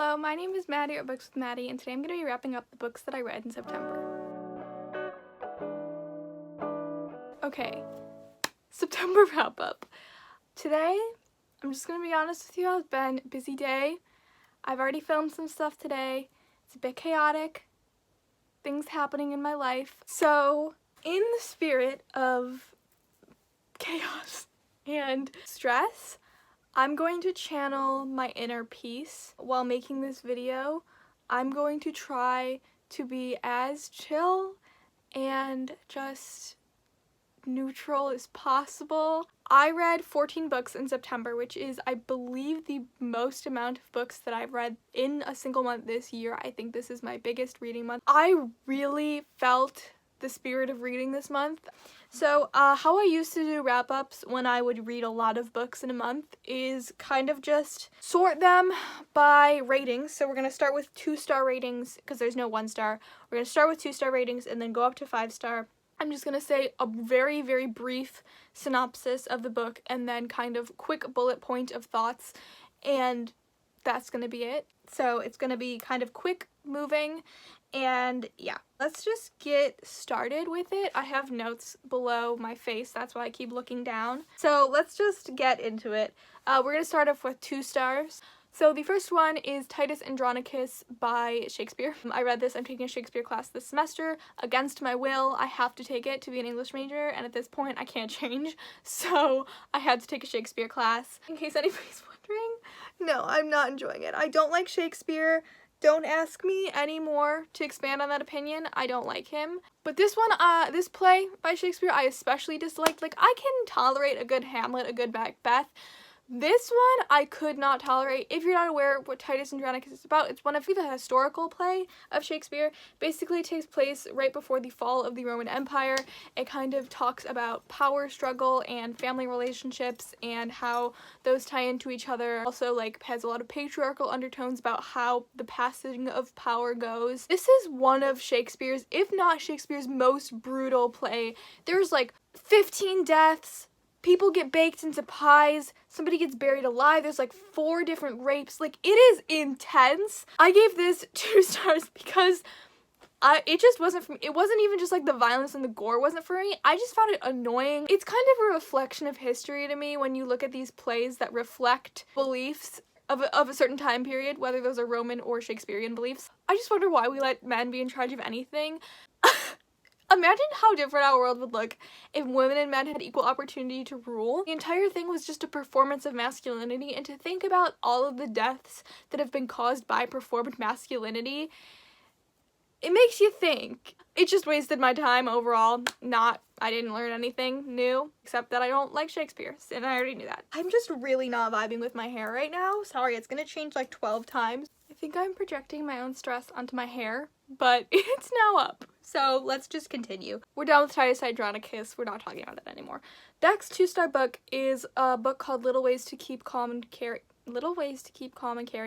Hello, my name is Maddie at Books with Maddie, and today I'm going to be wrapping up the books that I read in September. Okay, September wrap up. Today, I'm just going to be honest with you, it's been a busy day. I've already filmed some stuff today. It's a bit chaotic. Things happening in my life. So, in the spirit of chaos and stress, I'm going to channel my inner peace while making this video. I'm going to try to be as chill and just neutral as possible. I read 14 books in September, which is, I believe, the most amount of books that I've read in a single month this year. I think this is my biggest reading month. I really felt the spirit of reading this month. So how I used to do wrap-ups when I would read a lot of books in a month is kind of just sort them by ratings. So we're going to start with 2-star ratings because there's no 1-star. We're going to start with 2-star ratings and then go up to 5-star. I'm just going to say a very, very brief synopsis of the book and then kind of quick bullet point of thoughts, and that's going to be it. So it's going to be kind of quick moving, and yeah, let's just get started with it. I have notes below my face, that's why I keep looking down. So let's just get into it. We're going to start off with 2 stars. So the first one is Titus Andronicus by Shakespeare. I read this. I'm taking a Shakespeare class this semester. Against my will, I have to take it to be an English major, and at this point I can't change, so I had to take a Shakespeare class. In case anybody's wondering, no, I'm not enjoying it. I don't like Shakespeare. Don't ask me anymore to expand on that opinion. I don't like him. But this one, this play by Shakespeare, I especially disliked. Like, I can tolerate a good Hamlet, a good Macbeth. This one I could not tolerate. If you're not aware what Titus Andronicus is about, it's one of the historical play of Shakespeare. Basically, it takes place right before the fall of the Roman Empire. It kind of talks about power struggle and family relationships and how those tie into each other. Also, like, has a lot of patriarchal undertones about how the passing of power goes. This is one of Shakespeare's, if not Shakespeare's, most brutal play. There's like 15 deaths. People get baked into pies, somebody gets buried alive, there's like 4 different rapes, like, it is intense. I gave this 2 stars because it just wasn't for me. It wasn't even just like the violence and the gore wasn't for me, I just found it annoying. It's kind of a reflection of history to me when you look at these plays that reflect beliefs of a certain time period, whether those are Roman or Shakespearean beliefs. I just wonder why we let men be in charge of anything. Imagine how different our world would look if women and men had equal opportunity to rule. The entire thing was just a performance of masculinity, and to think about all of the deaths that have been caused by performed masculinity, it makes you think. It just wasted my time overall. I didn't learn anything new, except that I don't like Shakespeare, and I already knew that. I'm just really not vibing with my hair right now. Sorry, it's gonna change like 12 times. I think I'm projecting my own stress onto my hair, but it's now up. So let's just continue. We're done with Titus Andronicus. We're not talking about that anymore. Next 2-star book is a book called Little Ways to Keep Calm and Carry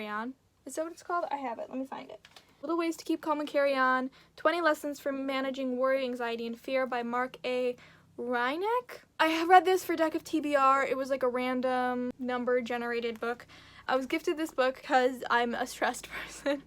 On. Is that what it's called? I have it. Let me find it. Little Ways to Keep Calm and Carry On. 20 Lessons for Managing Worry, Anxiety, and Fear by Mark A. Reineck. I have read this for Deck of TBR. It was like a random number generated book. I was gifted this book because I'm a stressed person.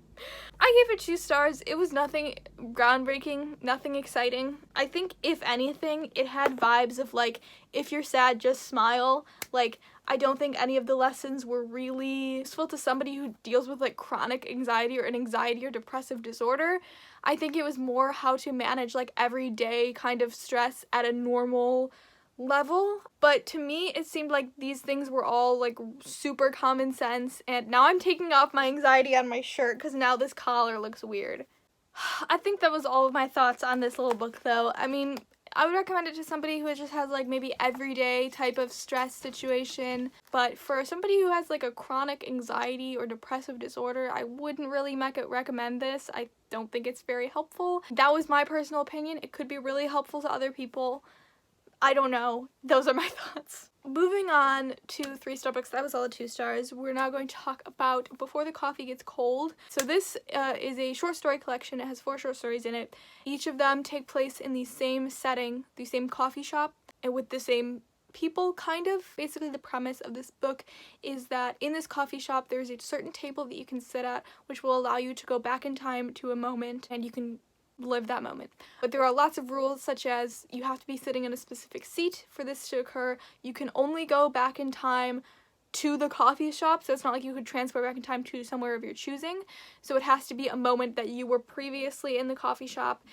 I gave it 2 stars. It was nothing groundbreaking, nothing exciting. I think, if anything, it had vibes of, like, if you're sad, just smile. Like, I don't think any of the lessons were really useful to somebody who deals with, like, chronic anxiety or an anxiety or depressive disorder. I think it was more how to manage, like, everyday kind of stress at a normal level. But to me, it seemed like these things were all like super common sense, and now I'm taking off my anxiety on my shirt because now this collar looks weird. I think that was all of my thoughts on this little book, though. I mean, I would recommend it to somebody who just has like maybe everyday type of stress situation, but for somebody who has like a chronic anxiety or depressive disorder, I wouldn't really recommend this. I don't think it's very helpful. That was my personal opinion. It could be really helpful to other people. I don't know. Those are my thoughts. Moving on to 3-star books. That was all the 2 stars. We're now going to talk about Before the Coffee Gets Cold. So this is a short story collection. It has 4 short stories in it. Each of them take place in the same setting, the same coffee shop, and with the same people, kind of. Basically the premise of this book is that in this coffee shop there's a certain table that you can sit at which will allow you to go back in time to a moment and you can live that moment. But there are lots of rules, such as you have to be sitting in a specific seat for this to occur. You can only go back in time to the coffee shop, so it's not like you could transport back in time to somewhere of your choosing. So it has to be a moment that you were previously in the coffee shop.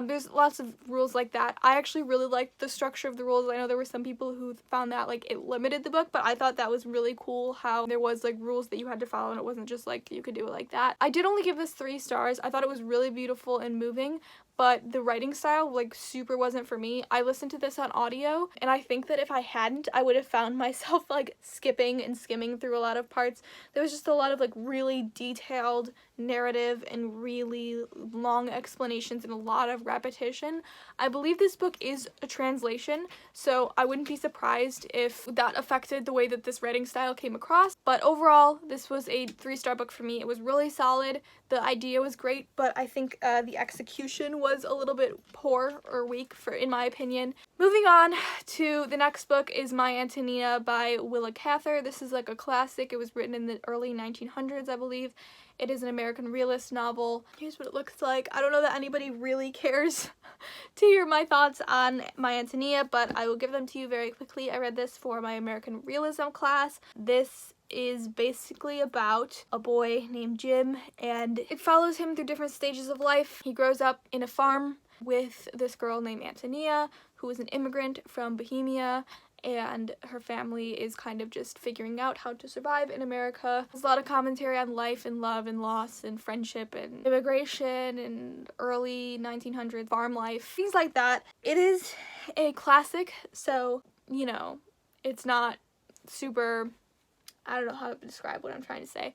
There's lots of rules like that. I actually really liked the structure of the rules. I know there were some people who found that like it limited the book, but I thought that was really cool how there was like rules that you had to follow and it wasn't just like you could do it like that. I did only give this 3 stars. I thought it was really beautiful and moving, but the writing style like super wasn't for me. I listened to this on audio and I think that if I hadn't, I would have found myself like skipping and skimming through a lot of parts. There was just a lot of like really detailed narrative and really long explanations and a lot of repetition. I believe this book is a translation, so I wouldn't be surprised if that affected the way that this writing style came across. But overall, this was a 3-star book for me. It was really solid. The idea was great, but I think the execution was a little bit poor or weak, in my opinion. Moving on to the next book is My Antonia by Willa Cather. This is like a classic. It was written in the early 1900s, I believe. It is an American realist novel. Here's what it looks like. I don't know that anybody really cares to hear my thoughts on My Antonia, but I will give them to you very quickly. I read this for my American realism class. This is basically about a boy named Jim, and it follows him through different stages of life. He grows up in a farm with this girl named Antonia, who is an immigrant from Bohemia, and her family is kind of just figuring out how to survive in America. There's a lot of commentary on life and love and loss and friendship and immigration and early 1900s farm life, things like that. It is a classic, so, you know, it's not super, I don't know how to describe what I'm trying to say.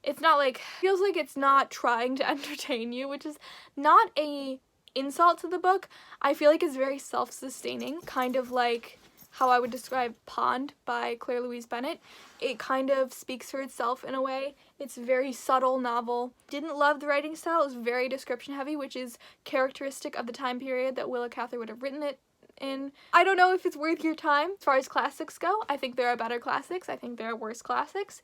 It's not like, feels like it's not trying to entertain you, which is not a insult to the book. I feel like it's very self-sustaining, kind of like how I would describe Pond by Claire Louise Bennett. It kind of speaks for itself in a way. It's a very subtle novel. Didn't love the writing style. It was very description heavy, which is characteristic of the time period that Willa Cather would have written it in. I don't know if it's worth your time. As far as classics go, I think there are better classics. I think there are worse classics.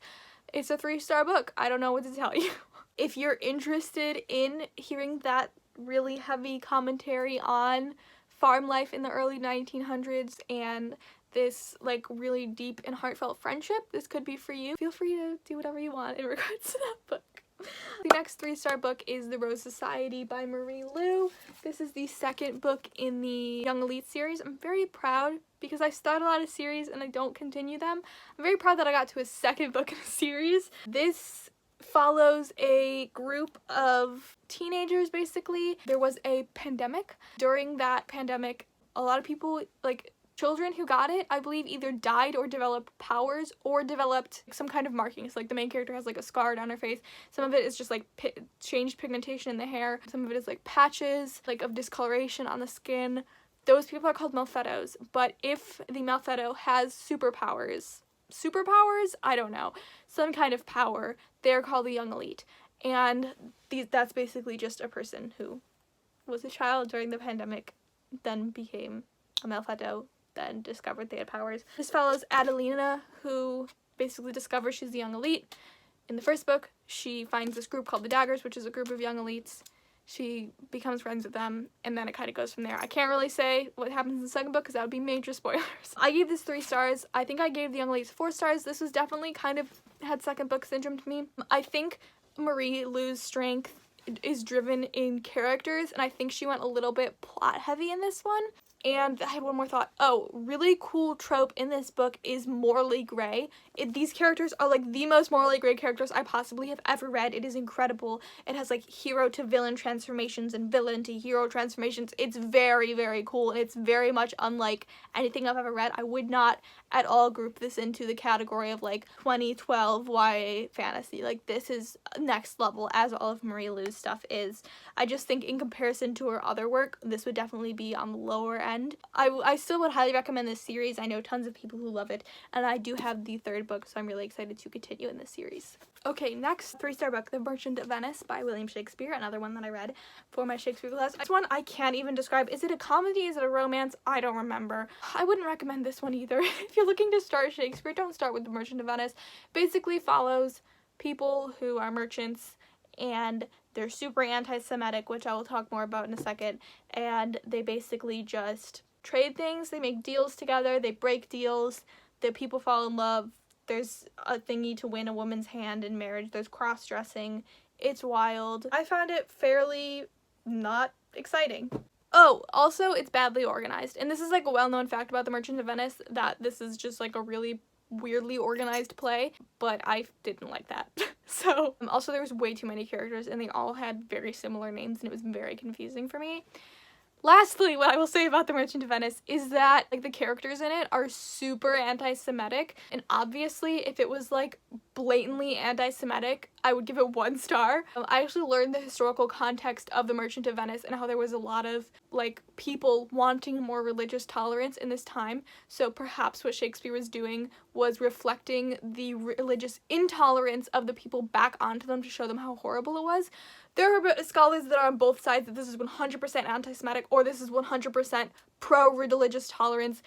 It's a 3-star book. I don't know what to tell you. If you're interested in hearing that really heavy commentary on farm life in the early 1900s and this like really deep and heartfelt friendship, this could be for you. Feel free to do whatever you want in regards to that book. The next 3-star book is The Rose Society by Marie Lu. This is the 2nd book in the Young Elite series. I'm very proud because I start a lot of series and I don't continue them. I'm very proud that I got to a 2nd book in a series. This follows a group of teenagers, basically. There was a pandemic. During that pandemic, a lot of people, like children who got it, I believe either died or developed powers or developed some kind of markings. Like the main character has like a scar down her face. Some of it is just like changed pigmentation in the hair. Some of it is like patches like of discoloration on the skin. Those people are called Malfettos. But if the Malfetto has superpowers, I don't know, some kind of power, they're called the Young Elite. And that's basically just a person who was a child during the pandemic, then became a Malfetto, then discovered they had powers. This follows Adelina, who basically discovers she's the Young Elite. In the 1st book, she finds this group called the Daggers, which is a group of young elites. She becomes friends with them, and then it kind of goes from there. I can't really say what happens in the 2nd book because that would be major spoilers. I gave this 3 stars. I think I gave the Young Elites 4 stars. This was definitely kind of had 2nd book syndrome to me. I think Marie Lu's strength is driven in characters, and I think she went a little bit plot heavy in this one. And I had one more thought. Oh, really cool trope in this book is morally gray. These characters are like the most morally gray characters I possibly have ever read. It is incredible. It has like hero to villain transformations and villain to hero transformations. It's very, very cool, and it's very much unlike anything I've ever read. I would not at all group this into the category of like 2012 YA fantasy. Like, this is next level, as all of Marie Lu's stuff is. I just think in comparison to her other work, this would definitely be on the lower end end. I still would highly recommend this series. I know tons of people who love it, and I do have the third book, so I'm really excited to continue in this series. Okay, next 3-star book, The Merchant of Venice by William Shakespeare, another one that I read for my Shakespeare class. This one I can't even describe. Is it a comedy? Is it a romance? I don't remember. I wouldn't recommend this one either. If you're looking to start Shakespeare, don't start with The Merchant of Venice. Basically follows people who are merchants, and they're super anti-Semitic, which I will talk more about in a second, and they basically just trade things, they make deals together, they break deals, the people fall in love, there's a thingy to win a woman's hand in marriage, there's cross-dressing, it's wild. I found it fairly not exciting. Oh, also, it's badly organized, and this is like a well-known fact about The Merchant of Venice, that this is just like a really weirdly organized play, but I didn't like that. So, also there was way too many characters, and they all had very similar names, and it was very confusing for me. Lastly, what I will say about The Merchant of Venice is that, like, the characters in it are super anti-Semitic, and obviously if it was, like, blatantly anti-Semitic, I would give it 1 star. I actually learned the historical context of The Merchant of Venice and how there was a lot of, like, people wanting more religious tolerance in this time, so perhaps what Shakespeare was doing was reflecting the religious intolerance of the people back onto them to show them how horrible it was. There are scholars that are on both sides, that this is 100% anti-Semitic or this is 100% pro-religious tolerance.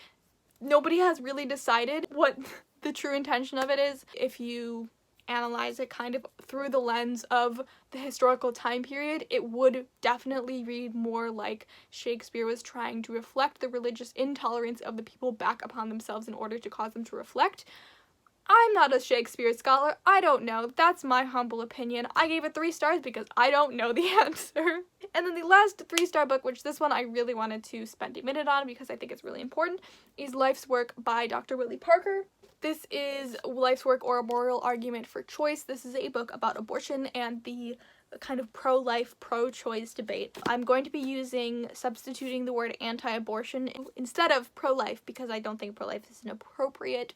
Nobody has really decided what the true intention of it is. If you analyze it kind of through the lens of the historical time period, it would definitely read more like Shakespeare was trying to reflect the religious intolerance of the people back upon themselves in order to cause them to reflect. I'm not a Shakespeare scholar. I don't know. That's my humble opinion. I gave it 3 stars because I don't know the answer. And then the last 3-star book, which this one I really wanted to spend a minute on because I think it's really important, is Life's Work by Dr. Willie Parker. This is Life's Work or a Moral Argument for Choice. This is a book about abortion and the kind of pro-life, pro-choice debate. I'm going to be substituting the word anti-abortion instead of pro-life because I don't think pro-life is an appropriate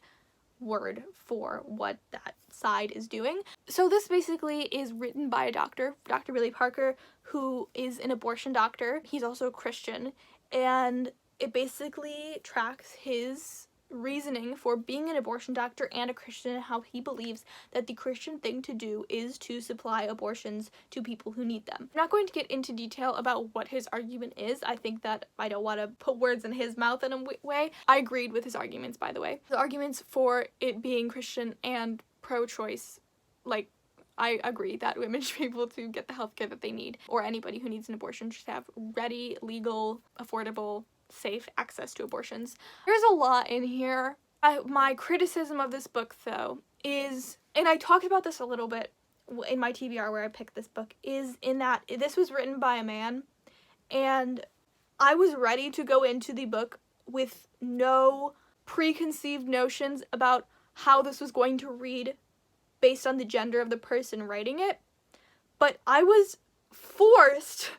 word for what that side is doing. So this basically is written by a doctor, Dr. Willie Parker, who is an abortion doctor. He's also a Christian, and it basically tracks his reasoning for being an abortion doctor and a Christian, and how he believes that the Christian thing to do is to supply abortions to people who need them. I'm not going to get into detail about what his argument is. I think that I don't want to put words in his mouth in a way. I agreed with his arguments, by the way. The arguments for it being Christian and pro-choice, like, I agree that women should be able to get the healthcare that they need, or anybody who needs an abortion should have ready, legal, affordable, safe access to abortions. There's a lot in here. My criticism of this book, though, is, and I talked about this a little bit in my TBR where I picked this book, is in that this was written by a man, and I was ready to go into the book with no preconceived notions about how this was going to read based on the gender of the person writing it, but I was forced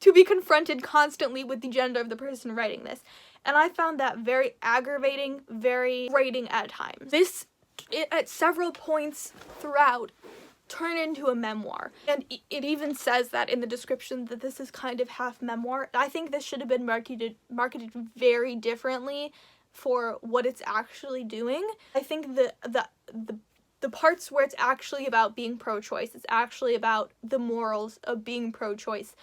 to be confronted constantly with the gender of the person writing this. And I found that very aggravating, very grating at times. This, at several points throughout, turned into a memoir. And it even says that in the description that this is kind of half memoir. I think this should have been marketed very differently for what it's actually doing. I think the parts where it's actually about being pro-choice, it's actually about the morals of being pro-choice,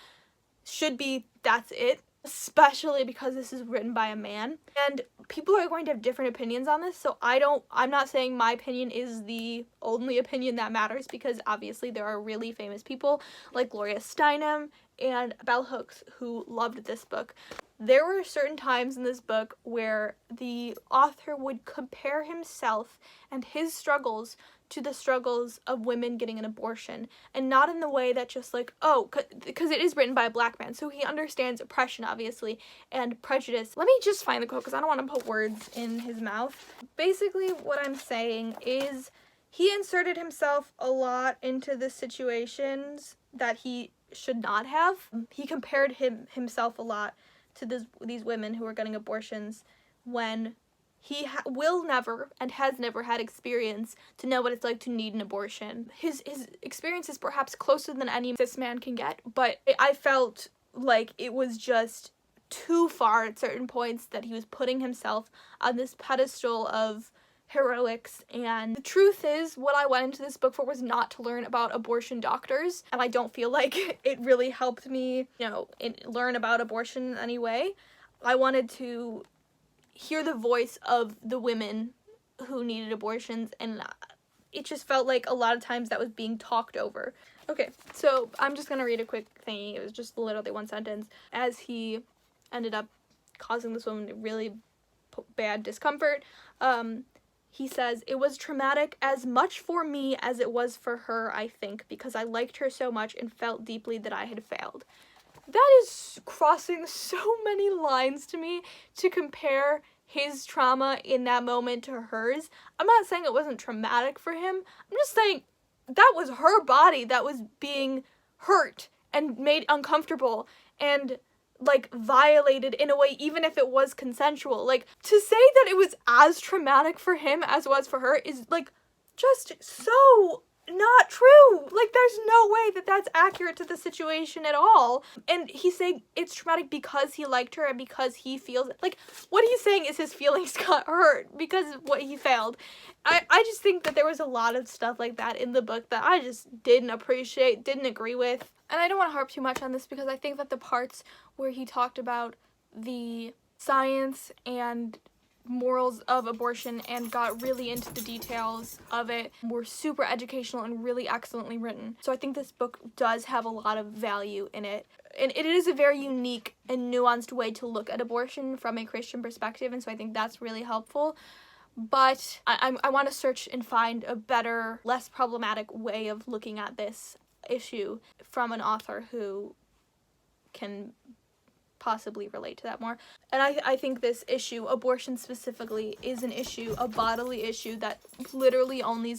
should be, that's it, especially because this is written by a man, and people are going to have different opinions on this, so I'm not saying my opinion is the only opinion that matters, because obviously there are really famous people like Gloria Steinem and Bell Hooks who loved this book. There were certain times in this book where the author would compare himself and his struggles to the struggles of women getting an abortion, and not in the way that just like, oh, because it is written by a black man, so he understands oppression, obviously, and prejudice. Let me just find the quote, because I don't want to put words in his mouth. Basically, what I'm saying is he inserted himself a lot into the situations that he should not have. He compared himself a lot to these women who are getting abortions when he will never and has never had experience to know what it's like to need an abortion. His experience is perhaps closer than any cis man can get, but I felt like it was just too far at certain points, that he was putting himself on this pedestal of heroics. And the truth is, what I went into this book for was not to learn about abortion doctors, and I don't feel like it really helped me, learn about abortion in any way. I wanted to hear the voice of the women who needed abortions, and it just felt like a lot of times that was being talked over. Okay, so I'm just gonna read a quick thing. It was just literally one sentence. As he ended up causing this woman really bad discomfort, he says, "It was traumatic as much for me as it was for her, I think, because I liked her so much and felt deeply that I had failed." That is crossing so many lines to me, to compare his trauma in that moment to hers. I'm not saying it wasn't traumatic for him. I'm just saying that was her body that was being hurt and made uncomfortable and like violated in a way, even if it was consensual. Like, to say that it was as traumatic for him as it was for her is like just so not true. Like, there's no way that that's accurate to the situation at all. And he's saying it's traumatic because he liked her and because he feels like, what he's saying is his feelings got hurt because of what he failed. I just think that there was a lot of stuff like that in the book that I just didn't appreciate, didn't agree with. And I don't want to harp too much on this because I think that the parts where he talked about the science and morals of abortion and got really into the details of it were super educational and really excellently written. So I think this book does have a lot of value in it. And it is a very unique and nuanced way to look at abortion from a Christian perspective, and so I think that's really helpful. But I want to search and find a better, less problematic way of looking at this issue from an author who can possibly relate to that more. And I think this issue, abortion specifically, is an issue, a bodily issue that literally only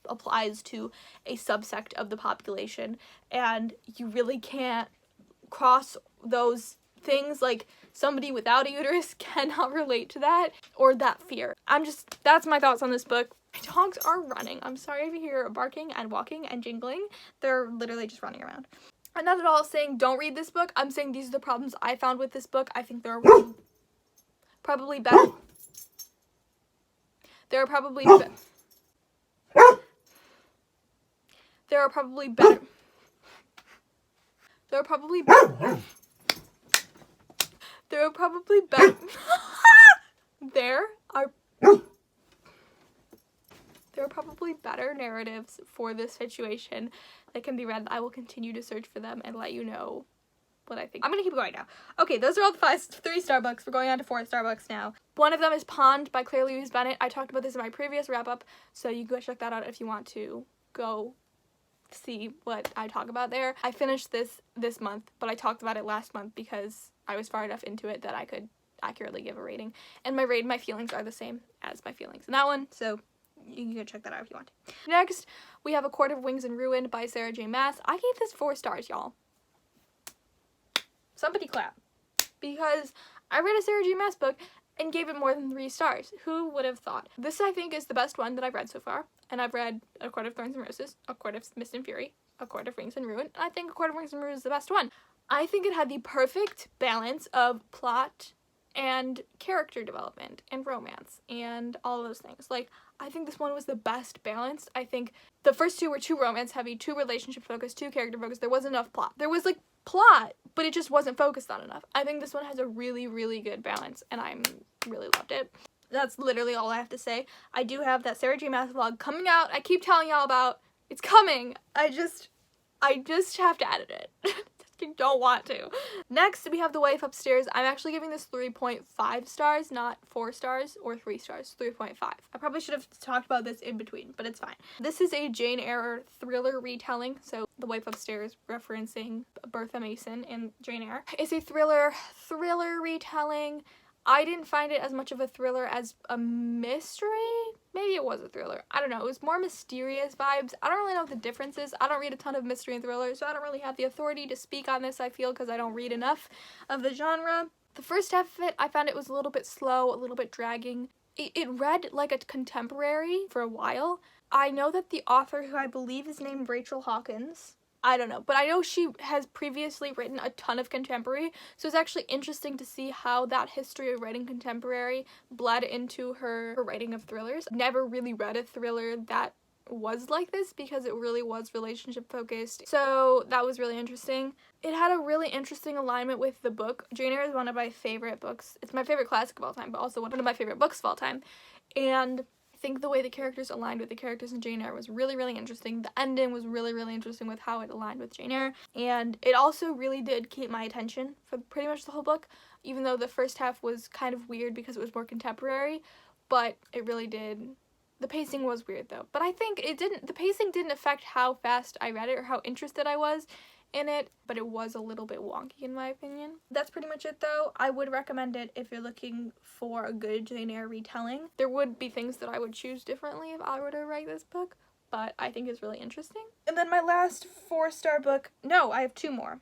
applies to a subsect of the population, and you really can't cross those things. Like, somebody without a uterus cannot relate to that or that fear. That's my thoughts on this book. My dogs are running. I'm sorry if you hear barking and walking and jingling. They're literally just running around. I'm not at all saying don't read this book. I'm saying these are the problems I found with this book. I think there are probably better. There are probably better. There are probably better. There are probably better. There are probably better narratives for this situation that can be read. I will continue to search for them and let you know what I think. I'm gonna keep going now. Okay, those are all the 3-star books. We're going on to 4-star books now. One of them is Pond by Claire Louise Bennett. I talked about this in my previous wrap-up, so you can go check that out if you want to go see what I talk about there. I finished this month, but I talked about it last month because I was far enough into it that I could accurately give a rating. And my feelings are the same as my feelings in that one, so you can go check that out if you want to. Next, we have A Court of Wings and Ruin by Sarah J. Maas. I gave this 4 stars, y'all. Somebody clap. Because I read a Sarah J. Maas book and gave it more than 3 stars. Who would have thought? This, I think, is the best one that I've read so far. And I've read A Court of Thorns and Roses, A Court of Mist and Fury, A Court of Rings and Ruin, and I think A Court of Rings and Ruin is the best one. I think it had the perfect balance of plot and character development and romance and all those things. Like, I think this one was the best balanced. I think the first 2 were too romance heavy, too relationship focused, too character focused. There wasn't enough plot. There was like plot, but it just wasn't focused on enough. I think this one has a really, really good balance, and I really loved it. That's literally all I have to say. I do have that Sarah J. Maas vlog coming out. I keep telling y'all about. It's coming. I just have to edit it. I don't want to. Next, we have The Wife Upstairs. I'm actually giving this 3.5 stars, not 4 stars or 3 stars, 3.5. I probably should have talked about this in between, but it's fine. This is a Jane Eyre thriller retelling, so The Wife Upstairs referencing Bertha Mason and Jane Eyre. It's a thriller retelling. I didn't find it as much of a thriller as a mystery. Maybe it was a thriller. I don't know. It was more mysterious vibes. I don't really know what the difference is. I don't read a ton of mystery and thrillers, so I don't really have the authority to speak on this, I feel, because I don't read enough of the genre. The first half of it, I found it was a little bit slow, a little bit dragging. It read like a contemporary for a while. I know that the author, who I believe is named Rachel Hawkins, I don't know, but I know she has previously written a ton of contemporary, so it's actually interesting to see how that history of writing contemporary bled into her writing of thrillers. Never really read a thriller that was like this because it really was relationship focused, so that was really interesting. It had a really interesting alignment with the book. Jane Eyre is one of my favorite books. It's my favorite classic of all time, but also one of my favorite books of all time, and I think the way the characters aligned with the characters in Jane Eyre was really, really interesting. The ending was really, really interesting with how it aligned with Jane Eyre, and it also really did keep my attention for pretty much the whole book, even though the first half was kind of weird because it was more contemporary, but it really did. The pacing was weird though, but I think the pacing didn't affect how fast I read it or how interested I was in it, but it was a little bit wonky in my opinion. That's pretty much it though. I would recommend it if you're looking for a good Jane Eyre retelling. There would be things that I would choose differently if I were to write this book, but I think it's really interesting. And then my last 4-star book, no, I have 2 more.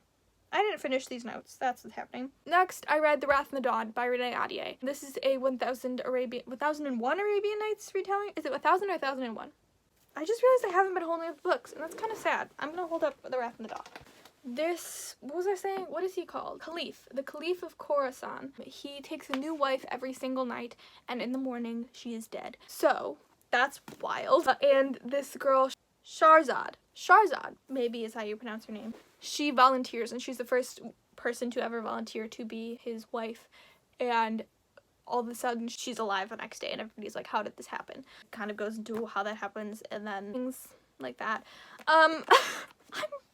I didn't finish these notes, that's what's happening. Next, I read The Wrath and the Dawn by Renee Ahdieh. This is a 1001 Arabian Nights retelling? Is it 1000 or 1001? I just realized I haven't been holding up books, and that's kind of sad. I'm gonna hold up The Wrath and the Dawn. This, what was I saying? What is he called? Caliph. The Caliph of Khorasan. He takes a new wife every single night, and in the morning, she is dead. So, that's wild. And this girl, Shahrazad, maybe is how you pronounce her name. She volunteers, and she's the first person to ever volunteer to be his wife, and all of a sudden she's alive the next day, and everybody's like, how did this happen? Kind of goes into how that happens, and then things like that. I'm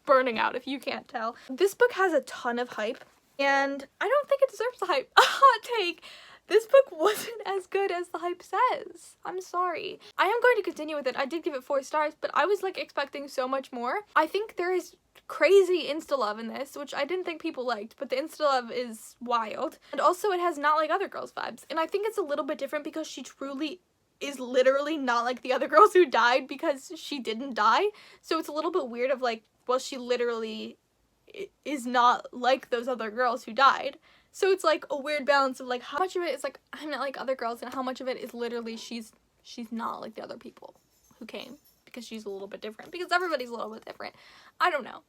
burning out if you can't tell. This book has a ton of hype, and I don't think it deserves the hype. A hot take. This book wasn't as good as the hype says. I'm sorry. I am going to continue with it. I did give it 4 stars, but I was like expecting so much more. I think there is crazy insta-love in this, which I didn't think people liked, but the insta-love is wild. And also it has Not Like Other Girls vibes. And I think it's a little bit different because she truly is literally not like the other girls who died because she didn't die. So it's a little bit weird of like, well, she literally is not like those other girls who died. So it's like a weird balance of like how much of it is like I'm not like other girls and how much of it is literally she's not like the other people who came because she's a little bit different, because everybody's a little bit different. I don't know.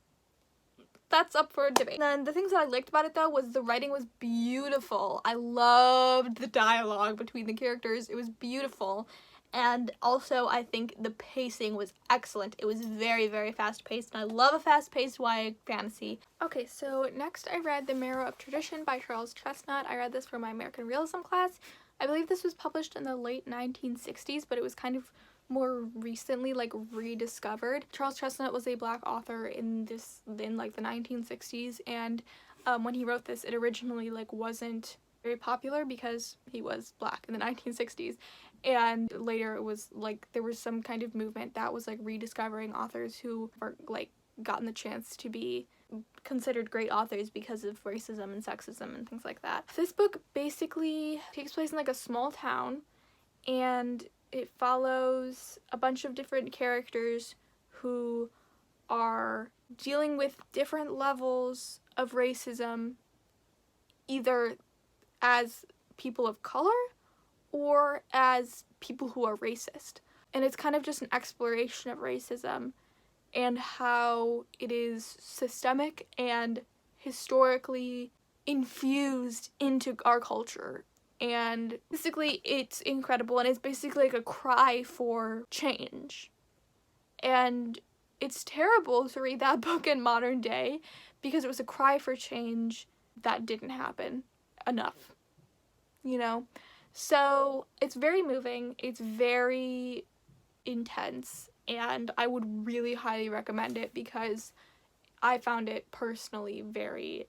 That's up for debate. And then the things that I liked about it though was the writing was beautiful. I loved the dialogue between the characters. It was beautiful. And also, I think the pacing was excellent. It was very, very fast-paced, and I love a fast-paced YA fantasy. Okay, so next I read The Marrow of Tradition by Charles Chestnut. I read this for my American Realism class. I believe this was published in the late 1960s, but it was kind of more recently, like, rediscovered. Charles Chestnut was a Black author in like, the 1960s, and when he wrote this, it originally, like, wasn't very popular because he was Black in the 1960s. And later it was like there was some kind of movement that was like rediscovering authors who are like gotten the chance to be considered great authors because of racism and sexism and things like that. This book basically takes place in like a small town, and it follows a bunch of different characters who are dealing with different levels of racism, either as people of color or as people who are racist. And it's kind of just an exploration of racism and how it is systemic and historically infused into our culture. And basically it's incredible, and it's basically like a cry for change. And it's terrible to read that book in modern day because it was a cry for change that didn't happen enough, you know? So it's very moving, it's very intense, and I would really highly recommend it because I found it personally very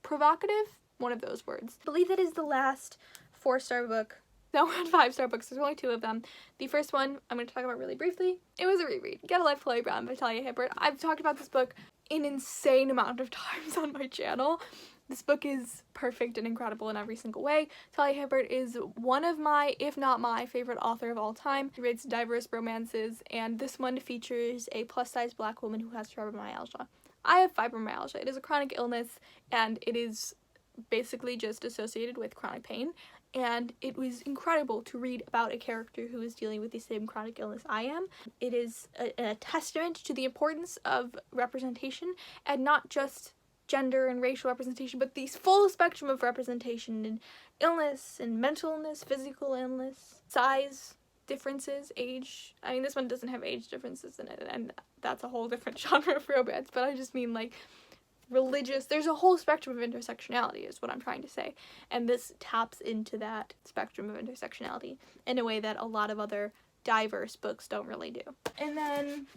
provocative, one of those words. I believe that is the last 4-star book. No, 5-star books, there's only 2 of them. The first one I'm going to talk about really briefly. It was a reread. Get a Life, Chloe Brown by Talia Hibbert. I've talked about this book an insane amount of times on my channel. This book is perfect and incredible in every single way. Talia Hibbert is one of my, if not my, favorite author of all time. She writes diverse romances, and this one features a plus-size Black woman who has fibromyalgia. I have fibromyalgia. It is a chronic illness, and it is basically just associated with chronic pain. and it was incredible to read about a character who is dealing with the same chronic illness I am. It is a testament to the importance of representation, and not just gender and racial representation, but the full spectrum of representation in illness and mental illness, physical illness, size differences, age. I mean, this one doesn't have age differences in it, and that's a whole different genre of romance, but I just mean like religious, there's a whole spectrum of intersectionality is what I'm trying to say, and this taps into that spectrum of intersectionality in a way that a lot of other diverse books don't really do. And then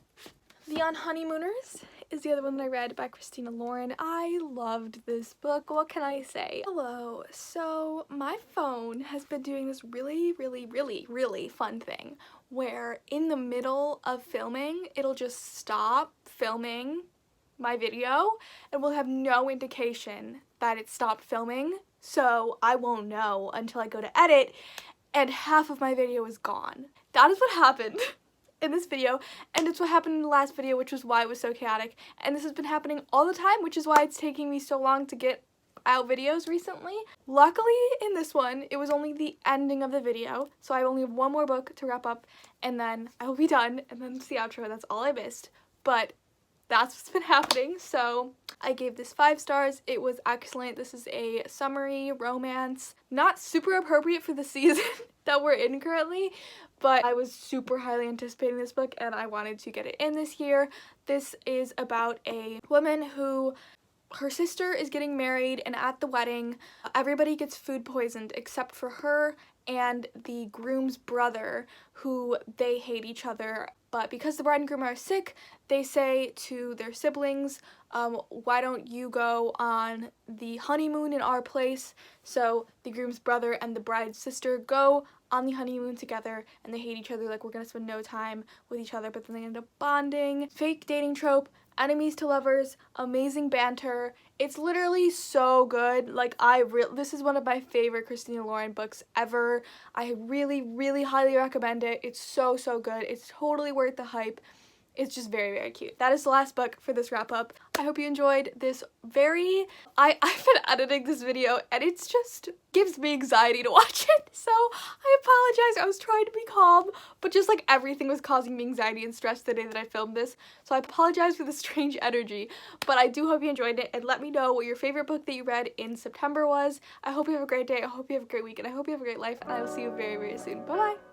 The Honeymooners is the other one that I read by Christina Lauren. I loved this book. What can I say? Hello. So my phone has been doing this really fun thing where in the middle of filming, it'll just stop filming my video and will have no indication that it stopped filming. So I won't know until I go to edit and half of my video is gone. That is what happened in this video, and it's what happened in the last video, which was why it was so chaotic, and this has been happening all the time, which is why it's taking me so long to get out videos recently. Luckily in this one, it was only the ending of the video, so I only have one more book to wrap up, and then I will be done, and then it's the outro. That's all I missed, but that's what's been happening. So I gave this 5 stars. It was excellent. This is a summary romance, not super appropriate for the season that we're in currently, but I was super highly anticipating this book and I wanted to get it in this year. This is about a woman who, her sister is getting married, and at the wedding, everybody gets food poisoned except for her and the groom's brother, who they hate each other. But because the bride and groom are sick, they say to their siblings, why don't you go on the honeymoon in our place? So the groom's brother and the bride's sister go on the honeymoon together, and they hate each other, like, we're gonna spend no time with each other, but then they end up bonding. Fake dating trope, enemies to lovers, amazing banter. It's literally so good. Like, this is one of my favorite Christina Lauren books ever. I really highly recommend it. It's so good. It's totally worth the hype. It's just very cute. That is the last book for this wrap up. I hope you enjoyed this I've been editing this video and it's just gives me anxiety to watch it. So I apologize. I was trying to be calm, but just like everything was causing me anxiety and stress the day that I filmed this. So I apologize for the strange energy, but I do hope you enjoyed it, and let me know what your favorite book that you read in September was. I hope you have a great day. I hope you have a great week, and I hope you have a great life, and I will see you very soon. Bye bye.